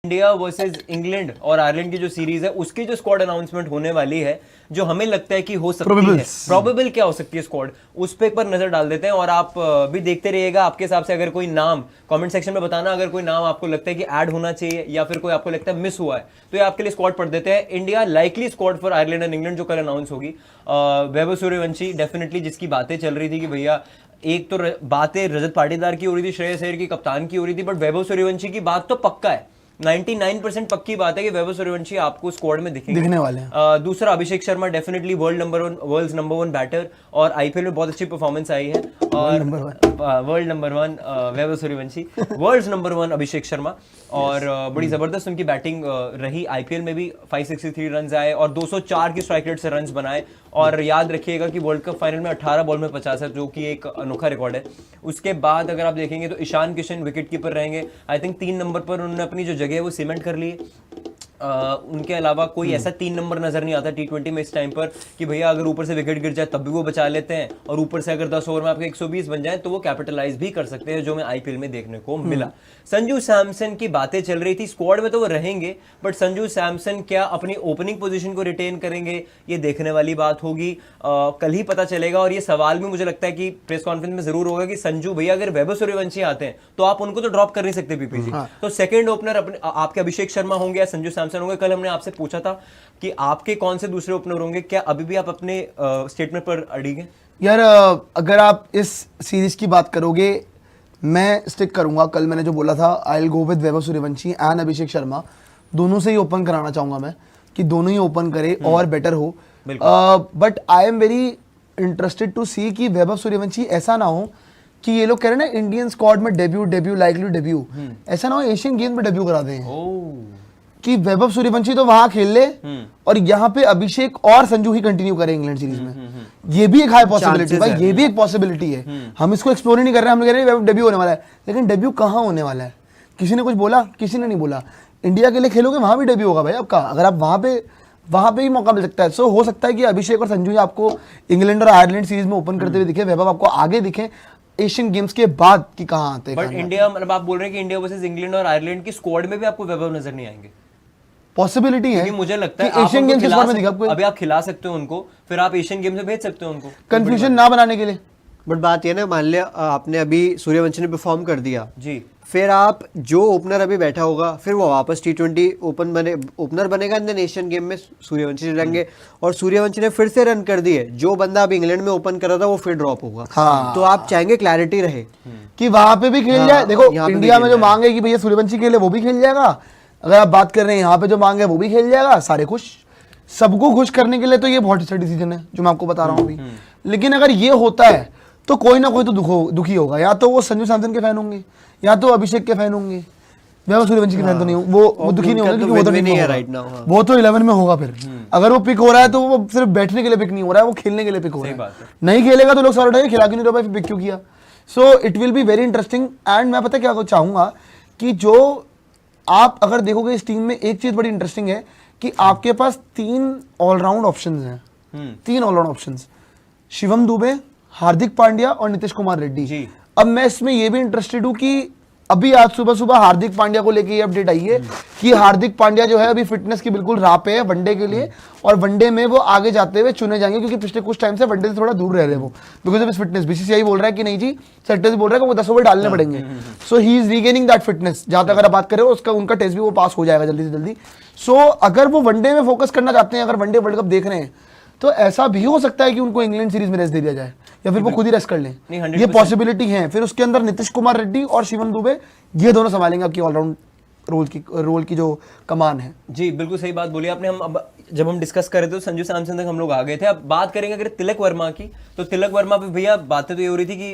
India versus England और Ireland की जो सीरीज है उसकी जो स्क्वाड अनाउंसमेंट होने वाली है, जो हमें लगता है कि हो सकती है, प्रोबेबल क्या हो सकती है स्क्वाड, उस पे एक बार नजर डाल देते हैं। और आप भी देखते रहिएगा, आपके हिसाब से अगर कोई नाम कमेंट सेक्शन में बताना, अगर कोई नाम आपको लगता है कि ऐड होना चाहिए या फिर कोई आपको लगता है मिस हुआ है, तो ये आपके लिए स्क्वाड पढ़ देते हैं। India likely squad for Ireland and England जो कल अनाउंस होगी, वैभव सूर्यवंशी डेफिनेटली, जिसकी बातें चल रही थी कि भैया एक तो बातें रजत पाटीदार की हो रही थी, श्रेयस अय्यर की कप्तान की हो रही थी, बट वैभव सूर्यवंशी की बात तो पक्का है, 99% पक्की बात है कि वैभव सूर्यवंशी आपको स्क्वाड में दिखने वाले हैं। दूसरा Abhishek Sharma definitely world number one batter, और आईपीएल में बहुत अच्छी परफॉर्मेंस आई है। और world number one Vaibhav Suryavanshi, world number one Abhishek Sharma, और बड़ी जबरदस्त उनकी बैटिंग रही। आईपीएल में भी 563 रन आए और 204 की स्ट्राइक रेट से रन बनाए। और याद रखिएगा कि वर्ल्ड कप फाइनल में 18 बॉल में 50 है, जो कि एक अनोखा रिकॉर्ड है। उसके बाद अगर आप देखेंगे तो ईशान किशन विकेट कीपर रहेंगे। आई थिंक 3 नंबर पर उन्होंने अपनी जो जगह है वो सीमेंट कर ली है। उनके अलावा कोई ऐसा 3 नंबर नजर नहीं आता टी20 में इस टाइम पर कि भैया अगर ऊपर से विकेट गिर जाए तब भी वो बचा लेते हैं, और ऊपर से अगर 10 ओवर में आपके 120 बन जाए तो वो कैपिटलाइज भी कर सकते हैं, जो हमें आईपीएल में देखने को मिला। संजू सैमसन की बातें चल रही थी, स्क्वाड में तो वो रहेंगे, बट संजू सैमसन क्या अपनी ओपनिंग पोजीशन को रिटेन करेंगे, ये देखने वाली बात होगी। कल ही पता चलेगा। और ये सवाल भी मुझे लगता है कि प्रेस कॉन्फ्रेंस में जरूर होगा कि संजू भैया अगर वैभव सूर्यवंशी आते हैं तो आप उनको तो ड्रॉप कर नहीं सकते पीपीजी, तो सेकंड ओपनर अपने आपके अभिषेक शर्मा होंगे या संजू सैमसन होंगे। कल हमने आपसे पूछा था कि आपके कौन से दूसरे ओपनर होंगे, क्या अभी भी आप अपने स्टेटमेंट पर अड़िग हैं? यार अगर आप इस सीरीज की बात करोगे, मैं स्टिक करूंगा, कल मैंने जो बोला था, I will go with Vaibhav Suryavanshi and Abhishek Sharma, दोनों से ही ओपन कराना चाहूंगा मैं, कि दोनों ही ओपन करे और बेटर हो। But I am very interested to see कि वैभव सूर्यवंशी ऐसा ना हो कि ये लोग कह रहे हैं ना इंडियन स्क्वाड में डेब्यू लाइकली डेब्यू, ऐसा ना हो एशियन गेम्स में डेब्यू करा दें कि वैभव सूर्यवंशी तो वहां खेल ले और यहाँ पे अभिषेक और संजू ही कंटिन्यू करें इंग्लैंड सीरीज में। ये भी एक हाई पॉसिबिलिटी भाई, ये भी एक पॉसिबिलिटी है। हम इसको एक्सप्लोर ही नहीं कर रहे हैं, हम कह रहे हैं डेब्यू होने वाला है, लेकिन डेब्यू कहाँ होने वाला है? किसी ने कुछ बोला? किसी ने नहीं बोला। इंडिया के लिए खेलोगे वहां भी डेब्यू होगा भाई आपका, अगर आप वहां पे ही मौका मिल सकता है। सो हो सकता है कि अभिषेक और संजू आपको इंग्लैंड और आयरलैंड सीरीज में ओपन करते हुए दिखे, वैभव आपको आगे दिखे एशियन गेम्स के बाद कि कहाँ आते हैं। बट इंडिया, मतलब आप बोल रहे हैं कि इंडिया वर्सेस इंग्लैंड और आयरलैंड की स्क्वाड में भी आपको वैभव नजर नहीं आएंगे? पॉसिबिलिटी है, मुझे लगता है एशियन गेम्स के स्क्वाड में दिखा आपको। अभी आप खिला सकते हो उनको, फिर आप एशियन गेम्स में भेज सकते हो उनको, कंफ्यूजन ना बनाने के लिए। बट बात ये ना, मान लिया आपने अभी सूर्यवंशी ने परफॉर्म कर दिया जी, फिर आप जो ओपनर अभी बैठा होगा फिर वो वापस टी20 ओपनर बनेगा, एंड देन एशियन गेम में सूर्यवंशी रहेंगे, और सूर्यवंशी ने फिर से रन कर दिए, जो बंदा अभी इंग्लैंड में ओपन कर रहा था वो फिर ड्रॉप होगा। हाँ। तो आप चाहेंगे क्लैरिटी रहे कि वहां पे भी खेल जाए। देखो इंडिया में जो मांग है कि भैया सूर्यवंशी खेले, वो भी खेल जाएगा। अगर आप बात कर रहे हैं यहाँ पे जो मांग है वो भी खेल जाएगा, सारे खुश। सबको खुश करने के लिए तो ये बहुत अच्छा डिसीजन है जो मैं आपको बता रहा हूँ अभी। लेकिन अगर ये होता है तो कोई ना कोई तो दुखी होगा, या तो वो संजू सैमसन के फैन होंगे या तो अभिषेक के फैन होंगे। वैभव सूर्यवंशी के फैन तो नहीं, वो दुखी नहीं होंगे क्योंकि वो तो नहीं है राइट नाउ, वो तो 11 में होगा। फिर अगर वो पिक हो रहा है तो वो सिर्फ बैठने के लिए पिक नहीं हो रहा है, वो खेलने के लिए पिक हो रहा है। नहीं खेलेगा तो लोग सवाल उठाएंगे खिला क्यों नहीं रहा, फिर पिक क्यों किया। So it will be very interesting. And मैं पता क्या चाहूंगा कि जो आप अगर देखोगे इस टीम में एक चीज बड़ी इंटरेस्टिंग है कि आपके पास 3 ऑलराउंड ऑप्शंस हैं, 3 ऑलराउंड ऑप्शंस, शिवम दुबे, हार्दिक पांड्या और नीतीश कुमार रेड्डी। अब मैं इसमें ये भी इंटरेस्टेड हूं कि अभी आज सुबह हार्दिक पांड्या को लेके ये अपडेट आई है कि हार्दिक पांड्या जो है अभी फिटनेस की बिल्कुल राह पे है वनडे के लिए, और वनडे में वो आगे जाते हुए चुने जाएंगे, क्योंकि पिछले कुछ टाइम से वनडे से थोड़ा दूर रह रहे हैं वो, बिकॉज ऑफ फिटनेस। बीसीसीआई बोल रहा है कि नहीं जी, सेक्टर्स बोल रहा है कि वो 10 ओवर डालने पड़ेंगे। So he is regaining that fitness. जहां तक अगर आप बात करें उसका उनका टेस्ट भी वो पास हो जाएगा जल्दी से जल्दी। सो अगर वो वनडे में फोकस करना चाहते हैं, अगर वनडे वर्ल्ड कप देख रहे हैं, तो ऐसा भी हो सकता है कि उनको इंग्लैंड सीरीज में रेस्ट दे दिया जाए या फिर वो खुद ही रेस्ट कर लें, ये पॉसिबिलिटी है। फिर उसके अंदर नीतीश कुमार रेड्डी और शिवम दुबे, ये दोनों संभालेंगे आपकी ऑलराउंड रोल की जो कमान है। जी बिल्कुल सही बात बोली आपने। हम अब जब हम डिस्कस कर रहे थे तो संजू सैमसन तक हम लोग आ गए थे। अब बात करेंगे अगर तिलक वर्मा की, तो तिलक वर्मा पे भैया बातें तो ये हो रही थी कि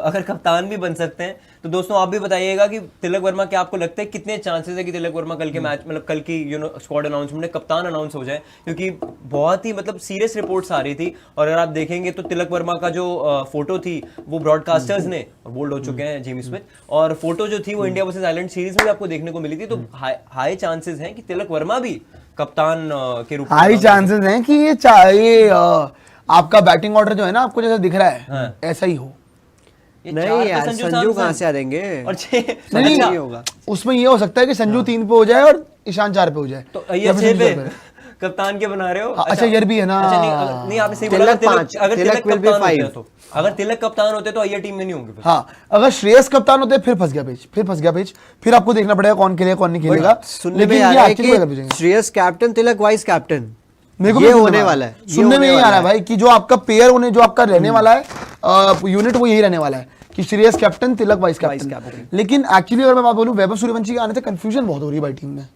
अगर कप्तान भी बन सकते हैं, तो दोस्तों आप भी बताइएगा कि तिलक वर्मा, क्या आपको लगता है कितने चांसेस है कि तिलक वर्मा कल के मैच, मतलब कल की स्क्वाड अनाउंसमेंट में कप्तान अनाउंस हो जाए? क्योंकि बहुत ही मतलब सीरियस रिपोर्ट्स आ रही थी, और अगर आप देखेंगे तो तिलक वर्मा का जो फोटो थी वो ब्रॉडकास्टर्स ने, और बोल्ड हो चुके हैं जेमी स्मिथ, और फोटो जो थी वो इंडिया वर्सेस आयरलैंड सीरीज में भी आपको देखने को मिली थी। तो हाई चांसेस हैं कि तिलक वर्मा भी कप्तान के रूप में, हाई चांसेस हैं कि ये आपका बैटिंग ऑर्डर जो है ना, आपको जैसा दिख रहा है ऐसा ही हो। ये नहीं चार पे यार, संजू सैमसन कहाँ से आ देंगे? और 6 नहीं नहीं होगा। उसमें ये हो सकता है कि संजू 3 पे हो जाए और ईशान 4 पे हो जाए, तो या ये फिर 6 संजू पे 4 पे। कप्तान के बना रहे हो। अच्छा, अय्यर भी है ना। अच्छा, नहीं आपने सही बोला, तिलक 5, अगर तिलक तिलक will be कप्तान होते 5। तो, अगर तिलक कप्तान होते तो अय्यर टीम में नहीं होंगे फिर। हाँ, अगर श्रेयस कप्तान होते फिर फंस गया पेज, फिर आपको देखना पड़ेगा कौन खेलेगा कौन नहीं खेलेगा। सुनने में आ रहा है कि श्रेयस कैप्टन, तिलक वाइस कैप्टन, मेरे को ये भी होने वाला है। सुनने में यही आ रहा है भाई कि जो आपका पेयर होने, जो आपका रहने वाला है यूनिट, वो यही रहने वाला है कि श्रेयस कैप्टन, तिलक वाइस कैप्टन। लेकिन एक्चुअली अगर मैं बात बोलूं, वैभव सूर्यवंशी के आने से कंफ्यूजन बहुत हो रही है भाई टीम में,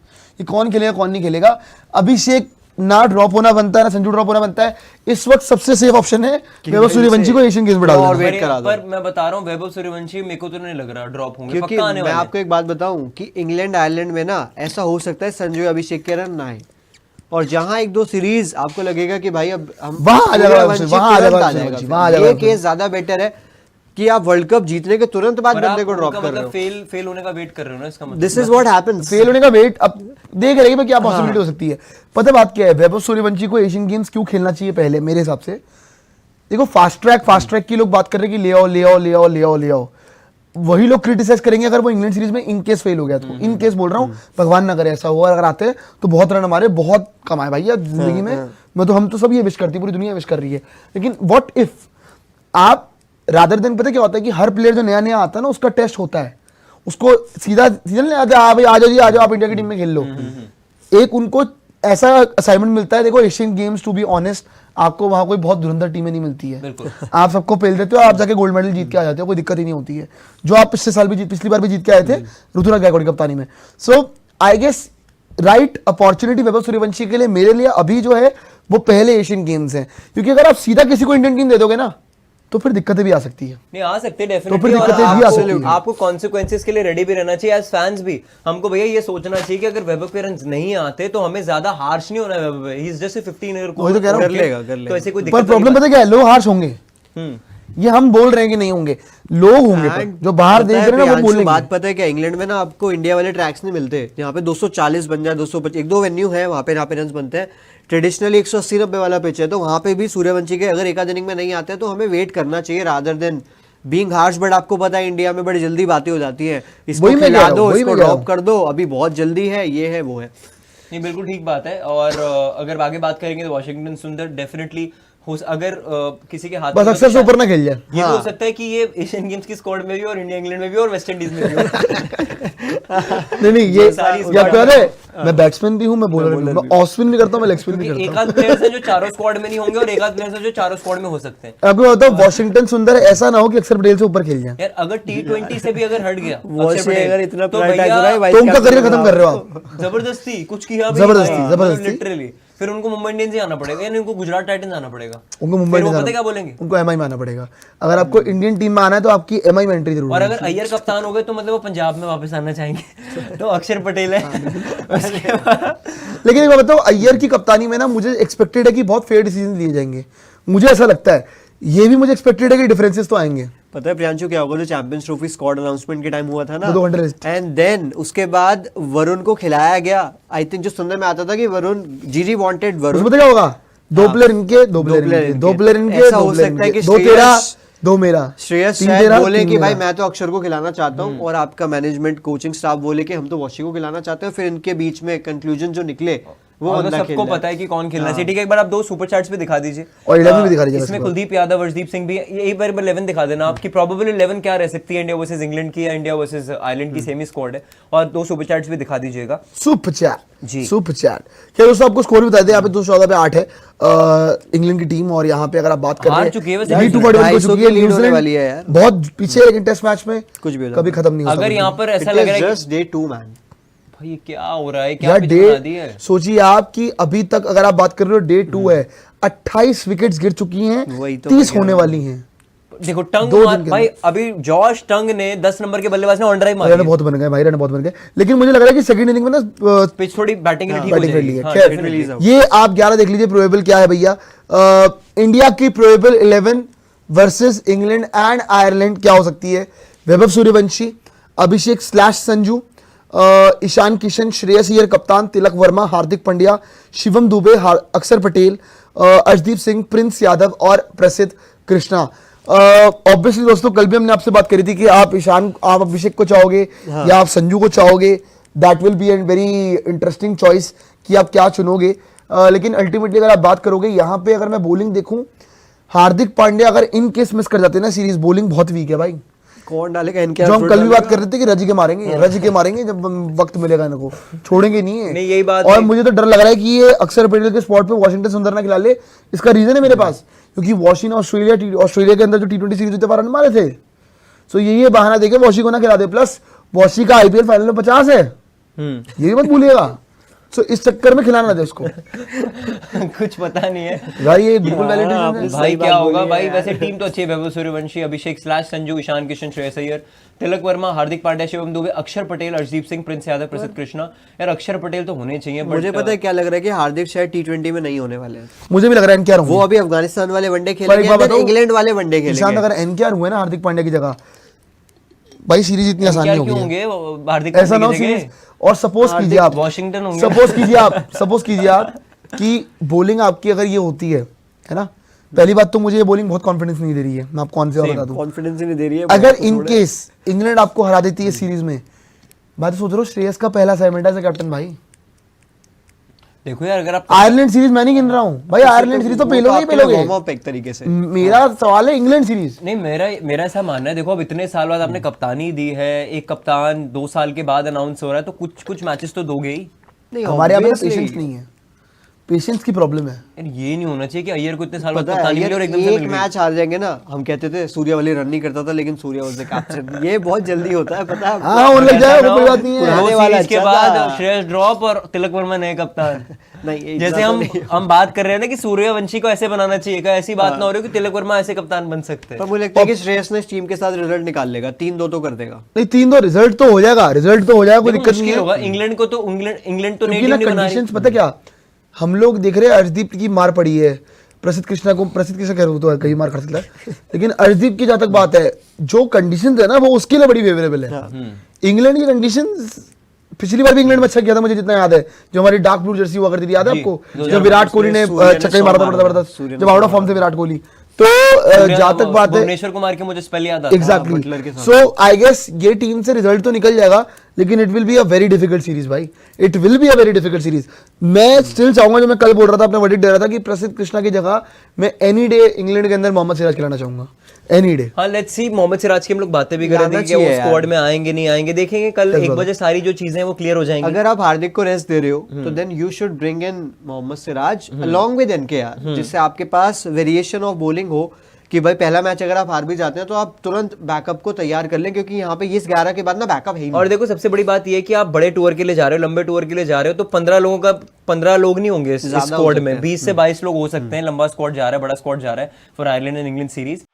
कि कौन खेलेगा कौन नहीं खेलेगा। अभिषेक ना ड्रॉप होना बनता है ना संजू ड्रॉप होना बनता है। इस वक्त सबसे सेफ ऑप्शन है वैभव सूर्यवंशी को एशियन गेम्स में डाल और देना। वेट करा दो। पर मैं बता रहा हूँ वैभव सूर्यवंशी मेरे को तो नहीं लग रहा ड्रॉप होंगे, क्योंकि पक्का आने मैं वाले आपको एक बात बताऊं कि इंग्लैंड आयरलैंड में ना ऐसा हो सकता है संजू अभिषेक के रन ना आए, और जहां 1-2 सीरीज आपको लगेगा कि भाई अब हम वहां आ जाएगा, सूर्यवंशी वहां आ तुरंत जाएगा, आ जाएगा, वहां आ जाएगा। ये केस ज्यादा बेटर है कि आप वर्ल्ड कप जीतने के तुरंत बाद पर बंदे आप को ड्रॉप उनका कर रहे मतलब हो। फेल होने का वेट कर रहे हो ना, इसका मतलब this is what happens. Fail होने का वेट अब देख रहे हैं क्या पॉसिबिलिटी हो सकती है। पता है बात क्या है, वैभव सूर्यवंशी को एशियन गेम्स क्यों खेलना चाहिए पहले मेरे हिसाब से। देखो फास्ट ट्रैक की लोग बात कर रहे हैं कि ले आओ। वही लोग क्रिटिसाइज करेंगे अगर वो इंग्लैंड सीरीज में इन केस फेल हो गया तो। इन केस बोल रहा हूँ, भगवान ना करे ऐसा हुआ, अगर आते हैं तो बहुत रन हमारे बहुत कमाए भाई यार जिंदगी में। मैं तो, हम तो सब ये विश करती है, पूरी दुनिया विश कर रही है। लेकिन व्हाट इफ आप रादर देन, पता क्या होता है कि हर प्लेयर जो नया नया आता है ना, उसका टेस्ट होता है, उसको सीधा नहीं आता, हाँ भाई आ जाओ जी आ जाओ, आप इंडिया की टीम में खेल लो। एक उनको ऐसा असाइनमेंट मिलता है। देखो Asian Games, to be honest, आपको वहां कोई बहुत धुरंधर टीमें नहीं मिलती है। आप सबको पेल देते हो, आप जाके गोल्ड मेडल जीत के आ जाते हो, कोई दिक्कत ही नहीं होती है। जो आप पिछली बार भी जीत के आए थे ऋतुराज गायकवाड़ की कप्तानी में। सो I guess right opportunity Vaibhav Suryavanshi के लिए, मेरे लिए अभी जो है वो पहले एशियन गेम्स हैं। क्योंकि अगर आप सीधा किसी को इंडियन टीम दे दोगे ना, तो फिर दिक्कतें भी आ सकती है। नहीं आ सकते तो फिर डेफिनेटली, दिक्कतें भी आ सकती हैं। आपको कॉन्सिक्वेंसेस के लिए रेडी भी रहना चाहिए एज फैंस भी। हमको भैया ये सोचना चाहिए कि अगर वैभव के रन नहीं आते तो हमें ज्यादा हार्श नहीं होना है। वैभव ही इज जस्ट 15 ईयर वही तो कह रहा हूँ। कर लेगा। तो ऐसे कोई पर दिक्कत प्रॉब्लम पता क्या है, लोग हार्श होंगे, हम्म ये हम बोल रहे हैं कि नहीं होंगे, लोग होंगे पर जो बाहर देख रहे हैं ना वो बोलेंगे। बात पता है क्या, इंग्लैंड में ना आपको इंडिया वाले ट्रैक्स नहीं मिलते, यहाँ पे 240 बन जाए, 225, 1-2 वेन्यू है वहाँ पे रन बनते हैं। ट्रेडिशनली 180-90 वाला पिच है, तो वहाँ पे भी सूर्यवंशी के अगर एक आध इनिंग में नहीं आते हैं तो हमें वेट करना चाहिए rather than being harsh. But आपको पता है इंडिया में बड़ी जल्दी बातें हो जाती हैं, इसको खिला दो, इसको ड्रॉप कर दो, अभी बहुत जल्दी है, ये है वो है। नहीं बिल्कुल ठीक बात है। और अगर आगे बात करेंगे तो वाशिंगटन सुंदर डेफिनेटली अगर किसी के हाथ बस में अक्सर से ऊपर ना खेल जाए। ये भी हो सकता है कि ये एशियन गेम्स की स्क्वाड में भी और इंडिया इंग्लैंड में भी और वेस्ट इंडीज में भी हो। नहीं ये सारी क्या कह रहे, मैं बैट्समैन भी हूँ, मैं बॉलर भी हूँ, मैं ऑफ स्पिन भी करता हूँ, मैं लेग स्पिन भी क्योंकि करता एक आध प्लेयर्स हैं जो चारों स्क्वाड में नहीं होंगे और एक आध प्लेयर्स हैं जो चारों स्क्वाड में हो सकते हैं। हूँ। आपको बताओ वॉशिंगटन सुंदर ऐसा ना हो कि अक्षर पटेल से ऊपर खेल जाए, यार अगर T20 से भी अगर हट गया वो अक्षर से पटेल, अगर इतना तो प्रायोरिटाइज भैया हो रहा है भाई, तो उनका करियर खत्म कर रहे हो आप। जबरदस्ती कुछ किया भी जबरदस्ती। लिटरली फिर उनको मुंबई इंडियंस ही आना पड़ेगा, यानी उनको गुजरात टाइटंस आना पड़ेगा। उनको मुंबई फिर वो नहीं पता जाना, क्या बोलेंगे, उनको एमआई में आना पड़ेगा। अगर आपको इंडियन टीम में आना है तो आपकी एमआई में एंट्री जरूर और है। अगर अय्यर कप्तान हो गए तो मतलब वो पंजाब में वापस आना चाहेंगे तो अक्षर पटेल है। उसके बाद लेकिन एक बात बताओ, अय्यर की कप्तानी में ना मुझे एक्सपेक्टेड है कि बहुत फेयर डिसीजन लिए जाएंगे, मुझे ऐसा लगता है। ये भी मुझे एक्सपेक्टेड है कि डिफरेंसेस तो आएंगे। पता है प्रियांशु क्या होगा, जो चैंपियंस ट्रॉफी स्क्वाड अनाउंसमेंट के टाइम हुआ था ना, 2 घंटे रेस्ट, एंड देन उसके बाद वरुण को खिलाया गया। आई थिंक जो सुनने में आता था कि वरुण जीजी वांटेड उसमें वरुण, पता क्या होगा, 2 प्लेयर इनके, 2 प्लेयर इनके, 2 प्लेयर इनके, ऐसा 2 हो प्लेयर सकता है इनके, कि 2 तेरा, श्रेयस 2 मेरा, श्रेयस 3 शायद तेरा, बोले 3 कि भाई मेरा। मैं तो अक्षर को खिलाना चाहता हूँ और आपका मैनेजमेंट कोचिंग स्टाफ बोले कि हम तो वॉशी को खिलाना चाहते हैं। फिर इनके बीच में कंक्लूजन जो निकले वो और बंदा सबको खेल पता है कि कौन खेलना चाहिए। ठीक है, एक बार आप 2 सुपर चैट्स पे दिखा दीजिए और 11 भी दिखा दीजिए इसमें बस। कुलदीप यादव, अर्शदीप सिंह भी है। ये एक बार 11 दिखा देना आपकी प्रोबेबल 11 क्या रह सकती है इंडिया वर्सेस इंग्लैंड की या इंडिया वर्सेस आयरलैंड की सेमी स्क्वाड है। और 2 सुपर चैट्स भी दिखा दीजिएगा। सुपर चैट जी। Super chat. क्या दोस्तों आपको स्कोर भी बता दें, यहाँ पे 214 पे 8 है इंग्लैंड की टीम, और यहाँ पे अगर आप बात कर रहे हार हैं चुकी है वैसे, 241 हो चुकी है। लीड होने वाली है न्यूजीलैंड यार। बहुत पीछे है, लेकिन टेस्ट मैच में कुछ भी हो कभी खत्म नहीं हो अगर सकता। यहाँ पर ऐसा लग रहा है कि जस्ट डे 2 मैन, भाई ये क्या हो रहा है, क्या यार पिच बना दी डे, है। सोचिए आप कि अभी तक अगर आप बात कर रहे हो डे 2 है, 28 विकेट्स गिर चुकी हैं, वही तो 30 होने वाली हैं। देखो टंग 2 दिन के भाई, अभी जॉश टंग ने 10 नंबर के बल्लेबाज ने ऑन ड्राइव मारी रन बहुत बन गए भाई, रन बहुत बन गए। लेकिन मुझे लग रहा है कि सेकंड इनिंग में ना पिच थोड़ी बैटिंग के लिए ठीक हो बैटिंग फ्रेंडली जाएगी। है। हाँ, खैर, definitely। ये आप 11 देख लीजिए प्रोबेबल क्या है भैया। इंडिया की probable 11 versus England and Ireland क्या हो सकती है। वैभव सूर्यवंशी, अभिषेक / संजू, ईशान किशन, श्रेयस अय्यर कप्तान, तिलक वर्मा, हार्दिक पांड्या, शिवम दुबे, अक्षर पटेल, अर्शदीप सिंह, प्रिंस यादव और प्रसिद्ध कृष्णा। ऑब्वियसली दोस्तों कल भी हमने आपसे बात करी थी कि आप अभिषेक को चाहोगे या आप संजू को चाहोगे, that will be an very interesting choice कि आप क्या चुनोगे। लेकिन अल्टीमेटली अगर आप बात करोगे यहाँ पे, अगर मैं बॉलिंग देखूं, हार्दिक पांड्या अगर इन केस मिस कर जाते हैं ना सीरीज, बॉलिंग बहुत वीक है भाई। कौन डालेगा इनके, जो हम कल भी बात कर रहे थे कि रजी के मारेंगे जब वक्त मिलेगा इनको, छोड़ेंगे नहीं है। नहीं, यही बात और है। मुझे तो डर लग रहा है कि ये अक्षर पटेल के स्पॉट पे वॉशिंगटन सुंदर ना खिला ले। इसका रीजन है मेरे पास, क्योंकि वॉशी ने ऑस्ट्रेलिया के अंदर जो T20 सीरीज होते 12 रन मारे थे, सो ये बहाना देके वॉशी को ना खिला दे। प्लस वॉशी का IPL फाइनल में 50 है, ये भी मत भूलिएगा। सो इस चक्कर में खिलाना दे उसको। कुछ पता नहीं है भाई ये बिल्कुल वैलिडेशन है। भाई क्या होगा भाई। वैसे टीम तो अच्छी है, वैभव सूर्यवंशी, अभिषेक / संजू, ईशान किशन, श्रेयस अय्यर, तिलक वर्मा, हार्दिक पांड्या, शिवम दुबे, अक्षर पटेल, अर्शदीप सिंह, प्रिंस यादव, प्रसिद्ध कृष्णा। यार अक्षर पटेल तो होने चाहिए, मुझे पता है क्या लग रहा है कि हार्दिक शायद T20 में नहीं होने वाले हैं। मुझे भी लग रहा है NKR वो अभी अफगानिस्तान वाले वनडे खेलेंगे, इंग्लैंड वाले वनडे खेलेंगे। ईशान अगर NKR हुए ना हार्दिक पांड्या की जगह, भाई सीरीज इतनी आसान नहीं क्यों होगी। होंगे हार्दिक ऐसा ना हो पांड्या की सीरीज। जगह? और सपोज कीजिए आप, वॉशिंगटन होंगे। सपोज कीजिए आप कि बॉलिंग आपकी अगर ये होती है ना, पहली बात तो मुझे ये बॉलिंग बहुत कॉन्फिडेंस नहीं दे रही है, मैं आपको कौन से बता दूं। कॉन्फिडेंस ही नहीं दे रही है। अगर इन केस इंग्लैंड आपको हरा देती है सीरीज में, मैं तो सोच रहा हूँ श्रेयस का पहला असाइनमेंट है कैप्टन भाई। देखो यार, अगर आप आयरलैंड सीरीज मैं नहीं गिन रहा हूँ भाई, आयरलैंड सीरीज तो पेलोगे। एक तरीके से मेरा सवाल है इंग्लैंड सीरीज। नहीं, मेरा ऐसा मानना है, देखो अब इतने साल बाद आपने कप्तानी दी है, एक कप्तान 2 साल के बाद अनाउंस हो रहा है, तो कुछ मैचेस तो दोगे ही। नहीं, हमारे यहाँ पे obviously। पेशेंस नहीं है, पेशेंस की प्रॉब्लम है। यार ये नहीं होना चाहिए कि अय्यर को इतने साल बाद पता है, कप्तानी मिली और एकदम से एक मिल गई। मैच हार जाएंगे ना, हम कहते थे सूर्यवंशी रन नहीं करता था लेकिन सूर्य वाज द कैप्टन। ये बहुत जल्दी होता है, पता है। हाँ होने लग जाएगा, कोई बात नहीं है। पुराने दो वाला सीरीज के अच्छा बाद था। श्रेयस ड्रॉप और तिलक वर्मा नए कप्तान। नहीं, जैसे हम बात कर रहे हैं ना कि सूर्यवंशी को ऐसे बनाना चाहिए, क्या ऐसी बात ना हो रही हो कि तिलक वर्मा ऐसे कप्तान बन सकते हैं। पर मुझे लगता है कि श्रेयस ने टीम के साथ रिजल्ट निकाल लेगा, 3-2 तो कर देगा। नहीं 3-2 रिजल्ट तो हो जाएगा, कोई दिक्कत नहीं है। होगा इंग्लैंड को, तो इंग्लैंड तो नई क्योंकि टीम ना नहीं बना रही। कंडीशंस पता क्या, हम लोग देख रहे हैं अर्शदीप की मार पड़ी है, प्रसिद्ध कृष्णा कह रहे हो तो कई मार खा सकता है, लेकिन अर्शदीप की जहां तक बात है, जो कंडीशंस है ना वो उसके लिए बड़ी फेवरेबल है। इंग्लैंड की कंडीशंस पिछली बार भी इंग्लैंड में अच्छा किया था, मुझे जितना याद है, जो हमारी डार्क ब्लू जर्सी हुआ करती थी, याद है आपको, जब विराट कोहली ने छक्का मारा था जबरदस्त, जब आउट ऑफ फॉर्म थे विराट कोहली। तो जहां तक बात है, भुवनेश्वर कुमार के मुझे स्पेल याद आता है। एग्जैक्टली। सो आई गेस ये टीम से रिजल्ट तो निकल जाएगा, लेकिन it will be a very difficult series भाई, it will be a very difficult series. मैं स्टिल चाहूंगा, जो मैं कल बोल रहा था, अपना वर्डिक्ट दे रहा था कि प्रसिद्ध कृष्णा की जगह मैं एनी डे इंग्लैंड के अंदर मोहम्मद सिराज खिलाना चाहूंगा, एनी डे। हाँ, लेट्स सी। मोहम्मद सिराज की हम लोग बातें भी कर रहे थे कि वो स्क्वाड में आएंगे नहीं आएंगे, देखेंगे कल 1 बजे सारी जो चीजें हैं वो क्लियर हो जाएंगी। अगर आप हार्दिक को रेस्ट दे रहे हो तो then you should bring in Mohammed Siraj along with NKR, जिससे आपके पास वेरिएशन ऑफ बॉलिंग हो कि भाई पहला मैच अगर आप हार भी जाते हैं तो आप तुरंत बैकअप को तैयार कर लें, क्योंकि यहाँ पे इस 11 के बाद ना बैकअप है ही नहीं। और देखो सबसे बड़ी बात ये है कि आप बड़े टूर के लिए जा रहे हो, लंबे टूर के लिए जा रहे हो, तो 15 लोग नहीं होंगे इस स्क्वाड में, 20 से 22 लोग हो सकते हैं। लंबा स्क्वाड जा रहा है, बड़ा स्क्वाड जा रहा है for Ireland and England series.